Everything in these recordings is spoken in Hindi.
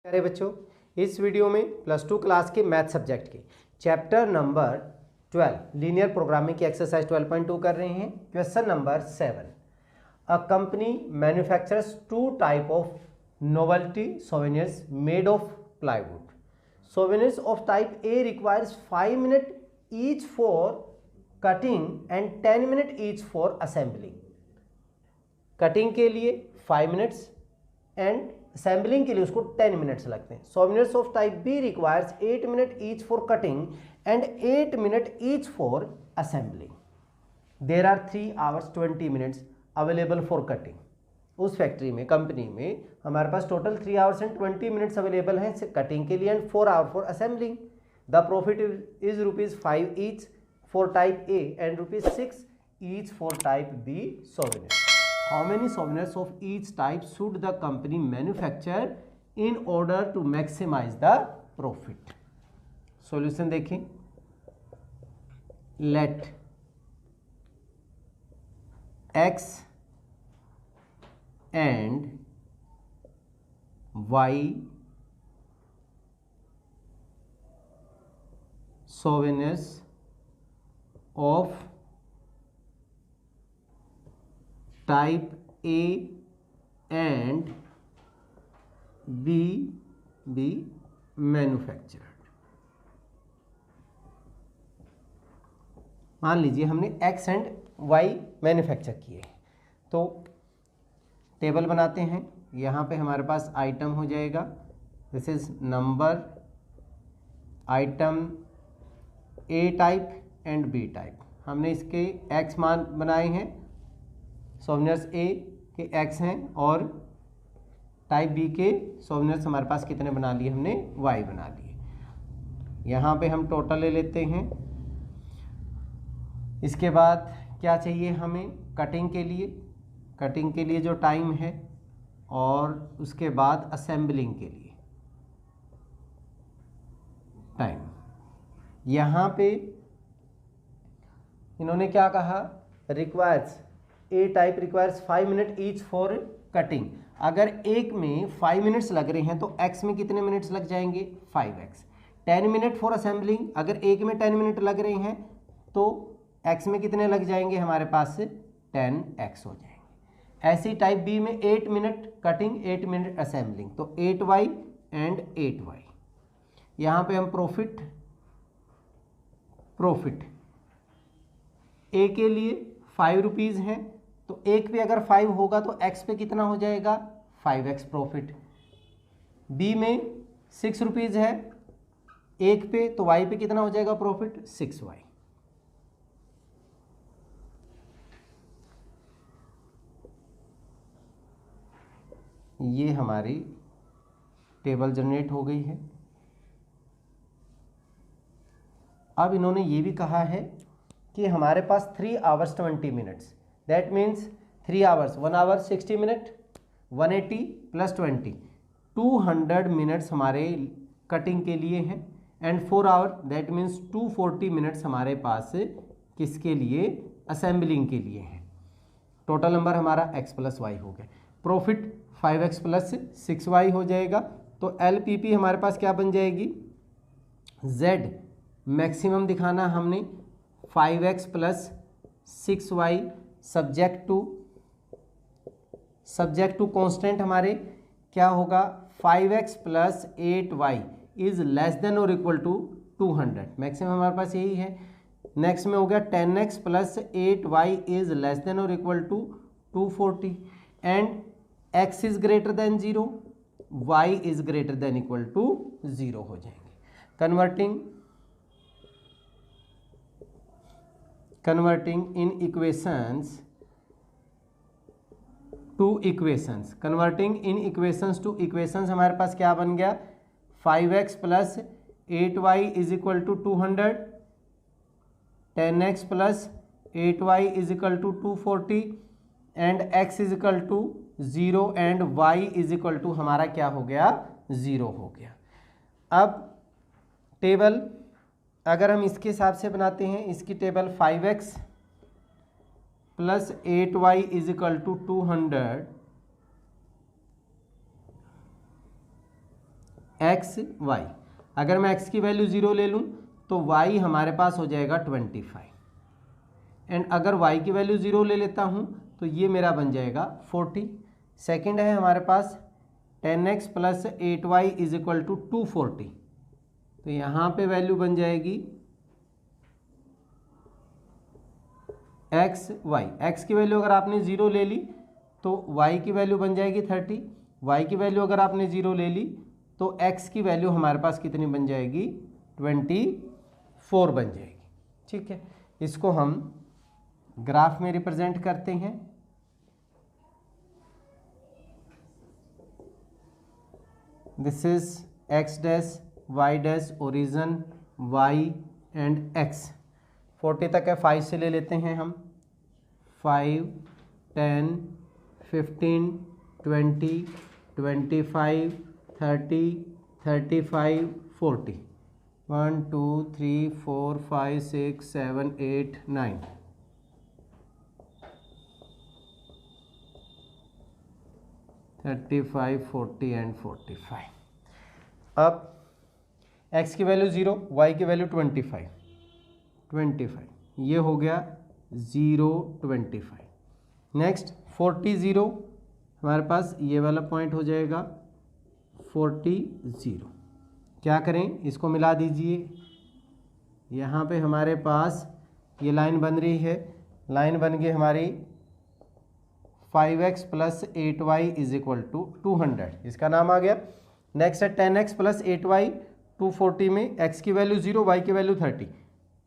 अरे बच्चों, इस वीडियो में प्लस 2 क्लास के मैथ सब्जेक्ट के चैप्टर नंबर 12 लीनियर प्रोग्रामिंग की एक्सरसाइज 12.2 कर रहे हैं। Question number 7, a company manufactures two type of novelty souvenirs made of plywood. Souvenirs of type A requires 5 minute each for cutting and 10 minute each for assembling. Cutting के लिए 5 मिनट्स एंड असेंबलिंग के लिए उसको 10 मिनट्स लगते हैं। Souvenirs of type B requires 8 minute each for cutting and 8 minute each for assembling. There are 3 hours 20 minutes available for cutting. उस फैक्ट्री में, कंपनी में हमारे पास total 3 hours and 20 minutes available हैं कटिंग के लिए and 4 hours for assembling. The profit is ₹5 each for type A and ₹6 each for type B souvenir. How many souvenirs of each type should the company manufacture in order to maximize the profit? Solution देखें। Let X and Y souvenirs of type A and B B manufactured. मान लीजिए हमने एक्स एंड वाई मैन्युफैक्चर किए, तो टेबल बनाते हैं। यहाँ पे हमारे पास आइटम हो जाएगा, this is number item A type and B type. हमने इसके एक्स मान बनाए हैं, सोवेनियर्स ए के एक्स हैं, और टाइप बी के सोवेनियर्स हमारे पास कितने बना लिए हमने, वाई बना लिए। यहाँ पे हम टोटल ले लेते हैं। इसके बाद क्या चाहिए हमें कटिंग के लिए जो टाइम है, और उसके बाद असेंबलिंग के लिए टाइम। यहाँ पे इन्होंने क्या कहा, requires a type requires 5 minute each for cutting. अगर एक में 5 मिनट्स लग रहे हैं तो एक्स में कितने मिनट्स लग जाएंगे, 5x। 10 मिनट फॉर असेंबलिंग, अगर एक में 10 मिनट लग रहे हैं तो एक्स में कितने लग जाएंगे, हमारे पास से 10x हो जाएंगे। ऐसी टाइप बी में 8 मिनट कटिंग 8 मिनट असेंबलिंग, तो 8y एंड 8y। यहाँ पे हम प्रॉफिट ए के लिए ₹5 हैं, तो एक पे अगर 5 होगा तो x पे कितना हो जाएगा, 5x प्रॉफिट। बी में ₹6 है एक पे, तो y पे कितना हो जाएगा प्रॉफिट, 6y। ये हमारी टेबल जनरेट हो गई है। अब इन्होंने ये भी कहा है कि हमारे पास 3 hours 20 minutes, that means 3 hours 1 hour 60 minute 180 plus 20 200 minutes हमारे कटिंग के लिए हैं, and 4 hour that means 240 minutes हमारे पास किसके लिए, असेंबलिंग के लिए हैं। टोटल नंबर हमारा x प्लस वाई हो गया। प्रॉफिट 5x प्लस 6y हो जाएगा, तो LPP हमारे पास क्या बन जाएगी, Z मैक्सिमम दिखाना हमने 5x plus 6y subject to constant हमारे क्या होगा, 5x plus 8y is less than और इक्वल टू 200। मैक्सिमम हमारे पास यही है। नेक्स्ट में हो गया 10x plus 8y is less than और equal to 240 and x is greater than 0, y is greater than equal to 0 हो जाएंगे। converting in equations to equations हमारे पास क्या बन गया, 5x plus 8y is equal to 200, 10x plus 8y is equal to 240 and x is equal to 0 and y is equal to हमारा क्या हो गया, 0 हो गया। अब टेबल अगर हम इसके हिसाब से बनाते हैं, इसकी table 5x plus 8y is equal to 200 x y, अगर मैं x की वैल्यू 0 ले लूँ तो y हमारे पास हो जाएगा 25, एंड अगर y की वैल्यू 0 ले लेता हूँ तो ये मेरा बन जाएगा 40। सेकंड है हमारे पास 10x plus 8y is equal to 240, तो यहाँ पे वैल्यू बन जाएगी एक्स वाई, एक्स की वैल्यू अगर आपने 0 ले ली तो y की वैल्यू बन जाएगी 30, y की वैल्यू अगर आपने 0 ले ली तो x की वैल्यू हमारे पास कितनी बन जाएगी 24 बन जाएगी। ठीक है, इसको हम ग्राफ में रिप्रेजेंट करते हैं। This is x dash y dash origin y and x, 40 तक है, 5 से ले लेते हैं हम, 5 10 15 20 25 30 35 40, 1 2 3 4 5 6 7 8 9, थर्टी फाइव 40 एंड 45। अब x की वैल्यू 0, y की वैल्यू 25, ये हो गया 0 25। नेक्स्ट 40 0, हमारे पास ये वाला पॉइंट हो जाएगा 40 0। क्या करें, इसको मिला दीजिए, यहाँ पे हमारे पास ये लाइन बन रही है, लाइन बन गई हमारी 5x plus 8y is equal to 200, इसका नाम आ गया। नेक्स्ट है 10x प्लस 8y 240 में x की वैल्यू 0, y की वैल्यू 30,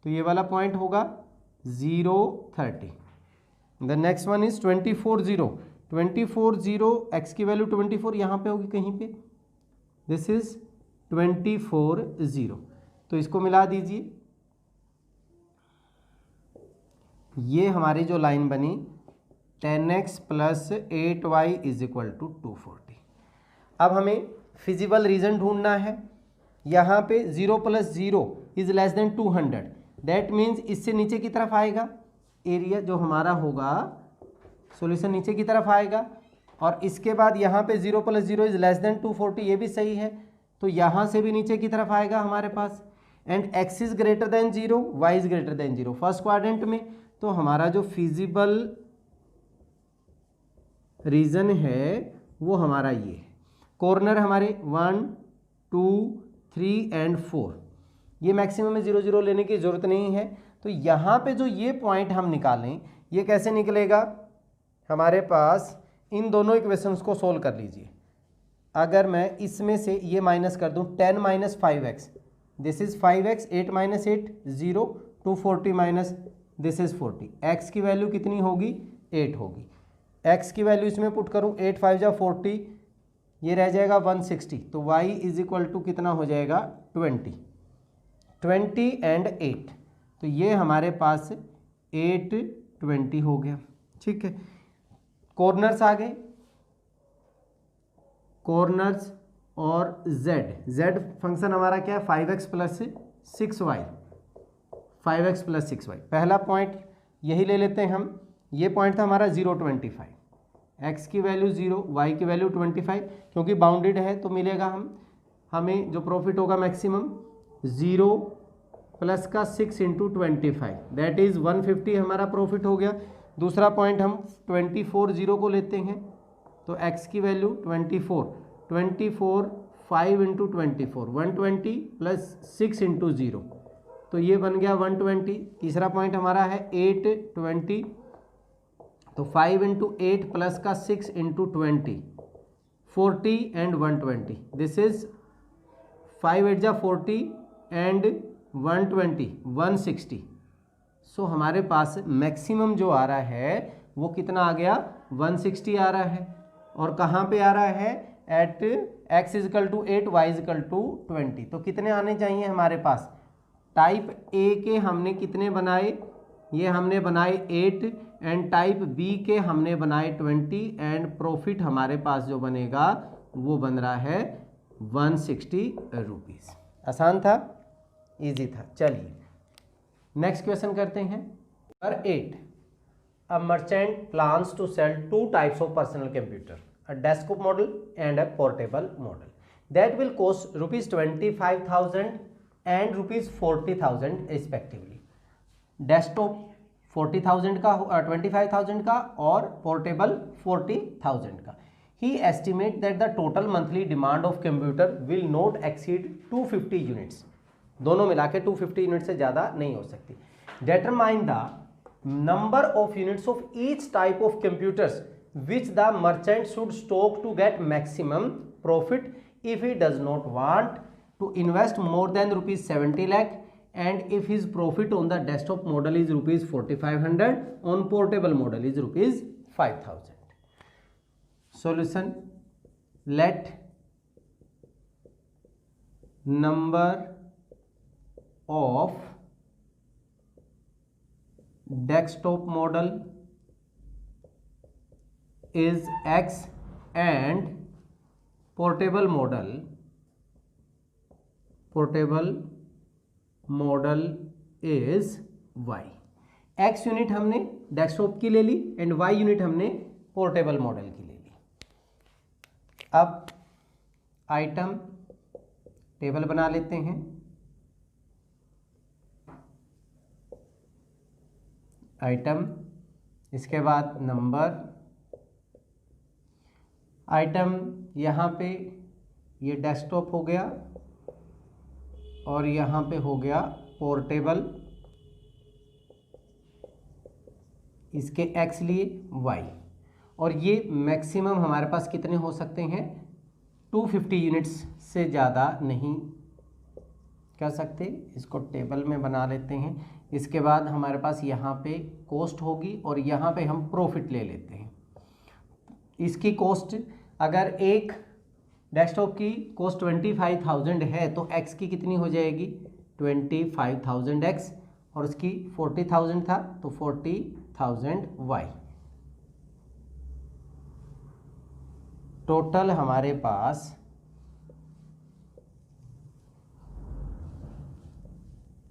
तो ये वाला पॉइंट होगा 0 30। The next one is 24 0, 24 0, x की वैल्यू 24 यहाँ पे होगी कहीं पे, दिस इज 24 0, तो इसको मिला दीजिए, ये हमारी जो लाइन बनी 10x plus 8y is equal to 240। अब हमें फिजिबल रीजन ढूंढना है, यहाँ पे 0 plus 0 is less then 200, that means इससे नीचे की तरफ आएगा, एरिया जो हमारा होगा सॉल्यूशन नीचे की तरफ आएगा, और इसके बाद यहाँ पे 0 प्लस 0 इज लेस देन 240, ये भी सही है, तो यहाँ से भी नीचे की तरफ आएगा हमारे पास, and x is greater than 0, y is greater than 0 first quadrant में, तो हमारा जो फिजिबल रीजन है वो हमारा ये है। कॉर्नर हमारे 1 2 3 एंड 4, ये मैक्सिमम में 0 0 लेने की ज़रूरत नहीं है, तो यहाँ पे जो ये पॉइंट हम निकालें, ये कैसे निकलेगा, हमारे पास इन दोनों इक्वेशंस को सोल्व कर लीजिए। अगर मैं इसमें से ये माइनस कर दूँ, 10 minus 5x, this is 5x, 8 minus 8 0, 240 minus this is 40, x की वैल्यू कितनी होगी 8 होगी, x की वैल्यू इसमें पुट करूँ 8 5 जा 40, ये रह जाएगा 160, तो y इज इक्वल टू कितना हो जाएगा 20 एंड 8, तो ये हमारे पास 8 20 हो गया। ठीक है, कॉर्नर्स आ गए, कॉर्नर्स और z फंक्शन हमारा क्या है 5x plus 6y, 5x plus 6y, पहला पॉइंट यही ले लेते हैं हम, ये पॉइंट था हमारा 0 25, x की वैल्यू 0, y की वैल्यू 25, क्योंकि बाउंडेड है तो मिलेगा हमें जो प्रॉफिट होगा मैक्सिमम 0 प्लस का 6 इंटू 25, दैट इज़ 150 हमारा प्रॉफिट हो गया। दूसरा पॉइंट हम 24 0 को लेते हैं, तो x की वैल्यू 24 5 इंटू 24 120 प्लस 6 इंटू 0, तो ये बन गया 120। तीसरा पॉइंट हमारा है 8 20, तो 5 इंटू 8 प्लस का 6 इंटू 20 40 एंड 120, दिस इज 5 8 जा 40 एंड 120 160। सो हमारे पास मैक्सिमम जो आ रहा है वो कितना आ गया 160 आ रहा है, और कहाँ पे आ रहा है at x is equal to 8 y is equal to 20, तो कितने आने चाहिए हमारे पास, टाइप ए के हमने कितने बनाए, ये हमने बनाए 8, एंड टाइप बी के हमने बनाए 20, एंड प्रॉफिट हमारे पास जो बनेगा वो बन रहा है 160 रुपीज़। आसान था, इजी था। चलिए नेक्स्ट क्वेश्चन करते हैं। Number 8, a merchant plans to sell 2 types of personal computer, a desktop model and a portable model. That will cost ₹25,000 and ₹40,000 respectively. Desktop 40,000 का 25,000 का और पोर्टेबल 40,000 का। He estimate that the total monthly demand of computer will not exceed 250 units, दोनों मिला के 250 यूनिट से ज़्यादा नहीं हो सकती। Determine the number of units of each type of computers which the merchant should stock to get maximum profit if he does not want to invest more than ₹70 lakh and if his profit on the desktop model is ₹4,500, on portable model is ₹5,000. Solution: let number of desktop model is X and portable model is Y। X unit हमने डेस्कटॉप की ले ली एंड Y यूनिट हमने पोर्टेबल मॉडल की ले ली। अब आइटम टेबल बना लेते हैं। आइटम, इसके बाद नंबर, आइटम यहाँ पे ये डेस्कटॉप हो गया और यहाँ पे हो गया पोर्टेबल, इसके X लिए Y, और ये मैक्सिमम हमारे पास कितने हो सकते हैं, 250 यूनिट्स से ज़्यादा नहीं कर सकते। इसको टेबल में बना लेते हैं। इसके बाद हमारे पास यहाँ पे कॉस्ट होगी और यहाँ पे हम प्रॉफिट ले लेते हैं। इसकी कॉस्ट, अगर एक डेस्कटॉप की कॉस्ट 25,000 है तो X की कितनी हो जाएगी, 25,000X, और उसकी 40,000 था तो 40,000 Y। टोटल हमारे पास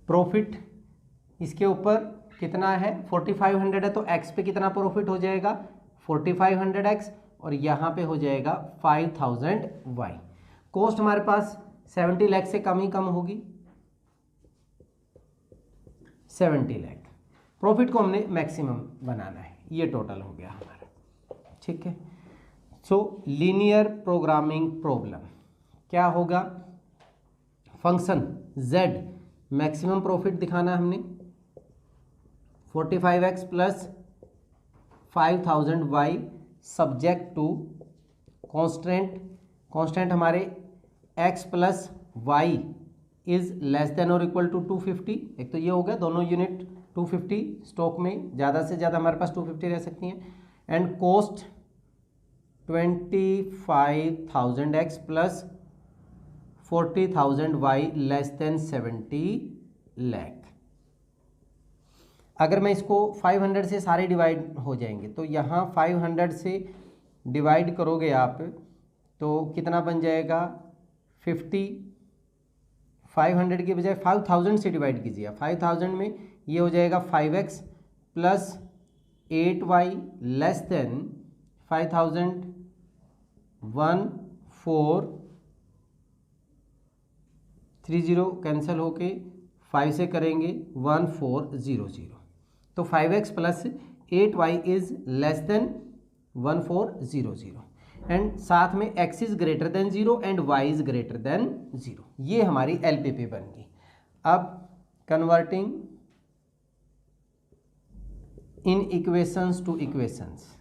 प्रॉफिट इसके ऊपर कितना है, 4500 है तो X पे कितना प्रॉफिट हो जाएगा, 4500X, और यहाँ पे हो जाएगा 5000 Y। कॉस्ट हमारे पास 70 लाख से कम ही कम होगी, 70 लाख। प्रॉफिट को हमने मैक्सिमम बनाना है, ये टोटल हो गया हमारा, ठीक है। सो लीनियर प्रोग्रामिंग प्रॉब्लम क्या होगा, फंक्शन z मैक्सिमम प्रॉफिट दिखाना हमने, 45x plus 5000 Y subject to constant, constant हमारे x plus y is less than और इक्वल टू 250। एक तो ये हो गया, दोनों यूनिट 250 स्टॉक में, ज़्यादा से ज़्यादा हमारे पास 250 रह सकती हैं। And cost 25,000x plus 40,000 Y less than 70 lakh. अगर मैं इसको 500 से सारे डिवाइड हो जाएंगे तो यहाँ 500 से डिवाइड करोगे आप तो कितना बन जाएगा 50, 500 के बजाय 5000 से डिवाइड कीजिए। 5000 में ये हो जाएगा 5x plus 8y less than 5000, 1430 cancel होके 5 से करेंगे 1400। तो 5x plus 8y is less than 1400 and साथ में x is greater than 0 and y is greater than 0। ये हमारी LPP बन गई। अब converting in equations to equations,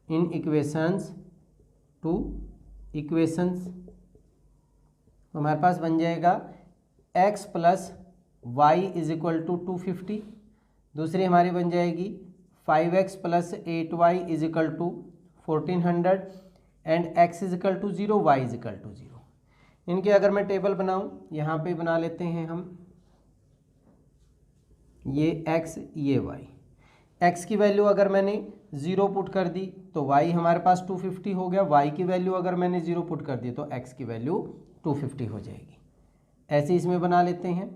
in equations to equations हमारे पास बन जाएगा x plus y is equal to 250, दूसरी हमारी बन जाएगी 5x plus 8y is equal to 1400 and x is equal to 0, y is equal to 0। इनके अगर मैं टेबल बनाऊं, यहाँ पे बना लेते हैं हम, ये x ये y। x की वैल्यू अगर मैंने 0 पुट कर दी तो y हमारे पास 250 हो गया, y की वैल्यू अगर मैंने 0 पुट कर दी तो x की वैल्यू 250 हो जाएगी। ऐसे इसमें बना लेते हैं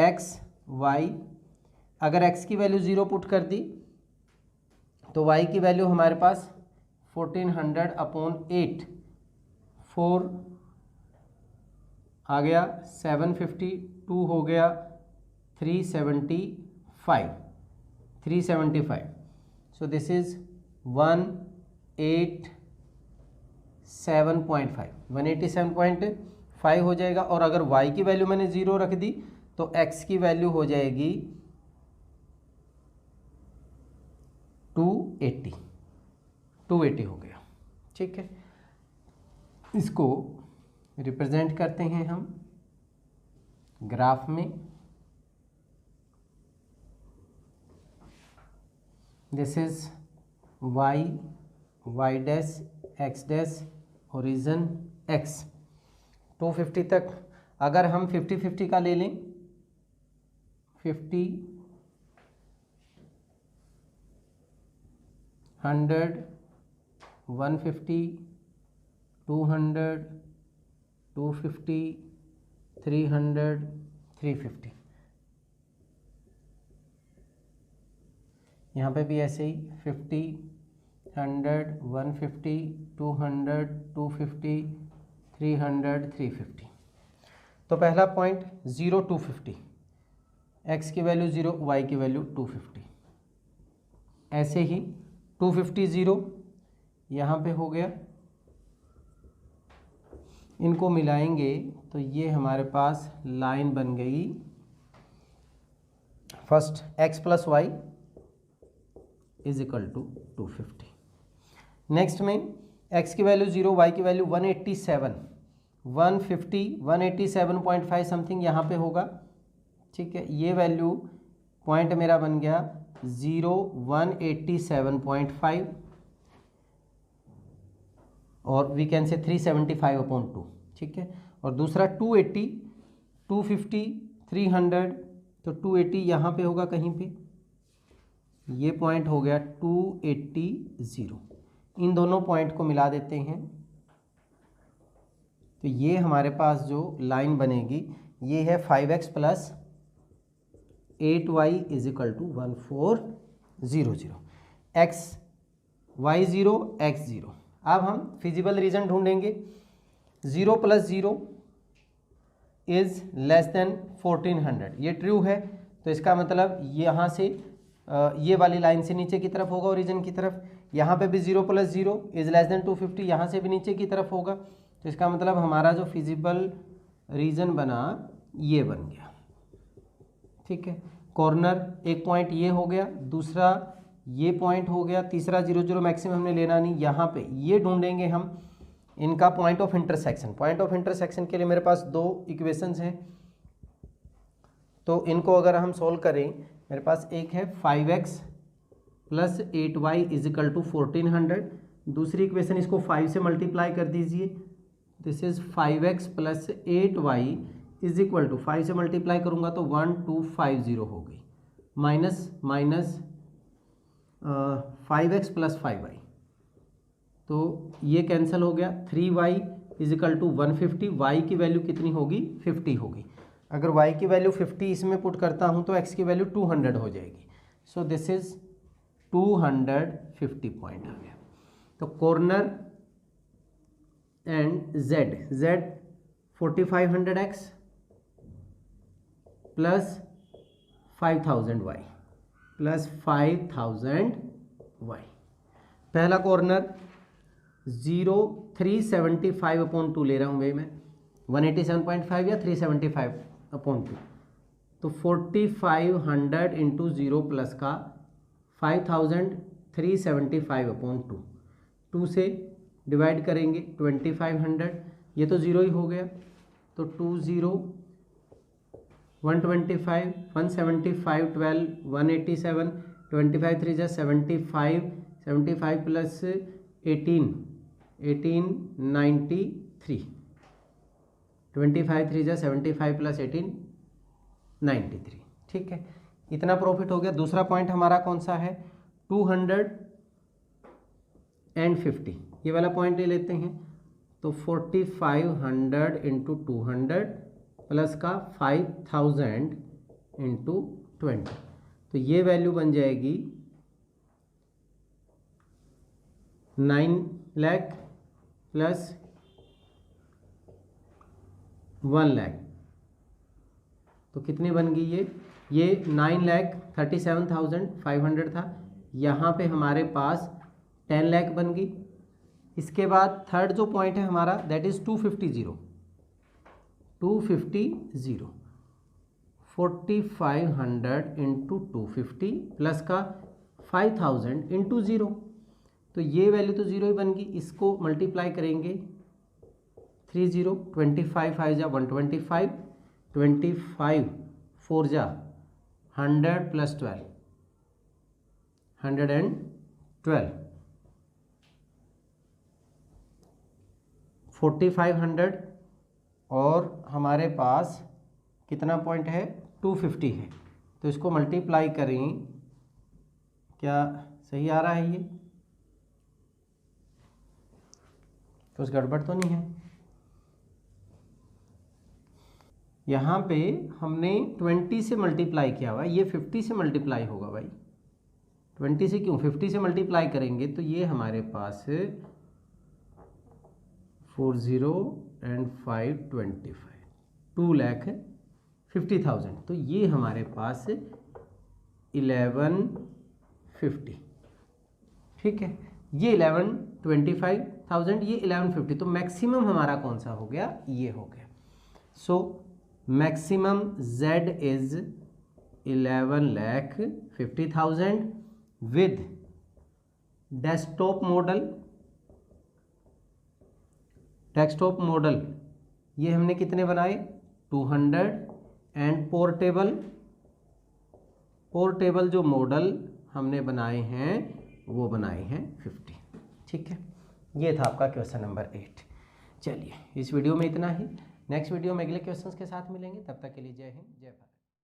x y, अगर x की वैल्यू 0 पुट कर दी तो y की वैल्यू हमारे पास 1400/8 4 आ गया, 752 हो गया, 375, सो दिस इज 187.5 हो जाएगा। और अगर y की वैल्यू मैंने 0 रख दी तो x की वैल्यू हो जाएगी 280 हो गया। ठीक है, इसको रिप्रेजेंट करते हैं हम ग्राफ में। This is y, y dash, x dash, origin x। 250 तक अगर हम 50-50 का ले लें, 50, 100, 150, 200, 250, 300, 350, यहाँ पे भी ऐसे ही 50, 100, 150, 200, 250, 300, 350। तो पहला पॉइंट 0, 250, x की वैल्यू 0, y की वैल्यू 250। ऐसे ही 250, 0 यहाँ पे हो गया, इनको मिलाएंगे तो ये हमारे पास लाइन बन गई। First x plus y is equal to 250। Next में x की वैल्यू 0, y की वैल्यू 187, 150, 187.5 समथिंग यहाँ पे होगा। ठीक है, ये वैल्यू पॉइंट मेरा बन गया 0, 187.5 और वी कैन से 375/2। ठीक है, और दूसरा 280, 250, 300, तो 280 यहाँ पे होगा कहीं पे, ये पॉइंट हो गया 280, 0। इन दोनों पॉइंट को मिला देते हैं तो ये हमारे पास जो लाइन बनेगी ये है 5x plus 8y is equal to 1400। x, y 0, x 0। अब हम फिजिबल रीजन ढूंढेंगे। 0 प्लस 0 इज लेस देन 1400, ये ट्रू है तो इसका मतलब यहाँ से ये वाली लाइन से नीचे की तरफ होगा ओरिजिन की तरफ। यहाँ पे भी 0 प्लस 0 इज लेस देन 250, यहाँ से भी नीचे की तरफ होगा तो इसका मतलब हमारा जो फिजिबल रीजन बना ये बन गया। ठीक है, कॉर्नर एक पॉइंट ये हो गया, दूसरा ये पॉइंट हो गया, तीसरा 0, 0 मैक्सिमम हमने लेना नहीं। यहाँ पे ये ढूंढेंगे हम इनका point of intersection. Point of intersection के लिए मेरे पास दो इक्वेशंस हैं तो इनको अगर हम सोल्व करें, मेरे पास एक है 5x plus 8y is equal to 1400। दूसरी इक्वेशन इसको 5 से मल्टीप्लाई कर दीजिए, this is 5x plus 8y is equal to 5 से मल्टीप्लाई करूँगा तो 1250 हो गई, minus minus 5x plus 5y, तो ये कैंसिल हो गया। 3y is equal to 150, y की वैल्यू कितनी होगी 50 होगी। अगर y की वैल्यू 50 इसमें पुट करता हूँ तो x की वैल्यू 200 हो जाएगी। सो दिस इज 250 पॉइंट आ गया। तो corner and z 4500x plus 5000y plus 5000y। पहला कॉर्नर 0, 375/2 ले रहा हूँ भाई मैं, 187.5 या 375/2, तो 4500 इंटू 0 प्लस का 5000, 375/2, 2 से डिवाइड करेंगे 2500, ये तो 0 ही हो गया तो 20, 125, 175, 12, 187, 25 3 जा 75, 75 प्लस 18, 1893, 25 3 जा 75 प्लस 18, 93। ठीक है, इतना प्रॉफिट हो गया। दूसरा पॉइंट हमारा कौन सा है 250, ये वाला पॉइंट ले लेते हैं तो 4500 इंटू 200 प्लस का 5000 इंटू 20, तो ये वैल्यू बन जाएगी 9 लाख प्लस 1 लाख, तो कितनी बन गई ये 9,37,500 था। यहाँ पे हमारे पास 10 लाख बन गई। इसके बाद थर्ड जो पॉइंट है हमारा दैट इज़ 250 4500 इंटू 250 प्लस का 5000 इंटू 0, तो ये वैल्यू तो 0 ही बन गई। इसको मल्टीप्लाई करेंगे 30, 25 5 जा 125, 25 4 जा 100 प्लस 12 112, 4500 और हमारे पास कितना पॉइंट है 250 है, तो इसको मल्टीप्लाई करें, क्या सही आ रहा है ये? कुछ गड़बड़ तो नहीं है? यहाँ पे हमने 20 से मल्टीप्लाई किया हुआ, ये 50 से मल्टीप्लाई होगा भाई। 20 से क्यों, 50 से मल्टीप्लाई करेंगे तो ये हमारे पास 40 एंड 5 25 2,50,000, तो ये हमारे पास 1150, ठीक है। ये 11,25,000, ये 1150, तो मैक्सिमम हमारा कौन सा हो गया, ये हो गया। So maximum Z is 11,50,000 with desktop model ये हमने कितने बनाए 200 एंड पोर्टेबल जो मॉडल हमने बनाए हैं वो बनाए हैं 50, ठीक है। ये था आपका क्वेश्चन नंबर 8। चलिए इस वीडियो में इतना ही, नेक्स्ट वीडियो में अगले क्वेश्चंस के साथ मिलेंगे, तब तक के लिए जय हिंद जय भारत।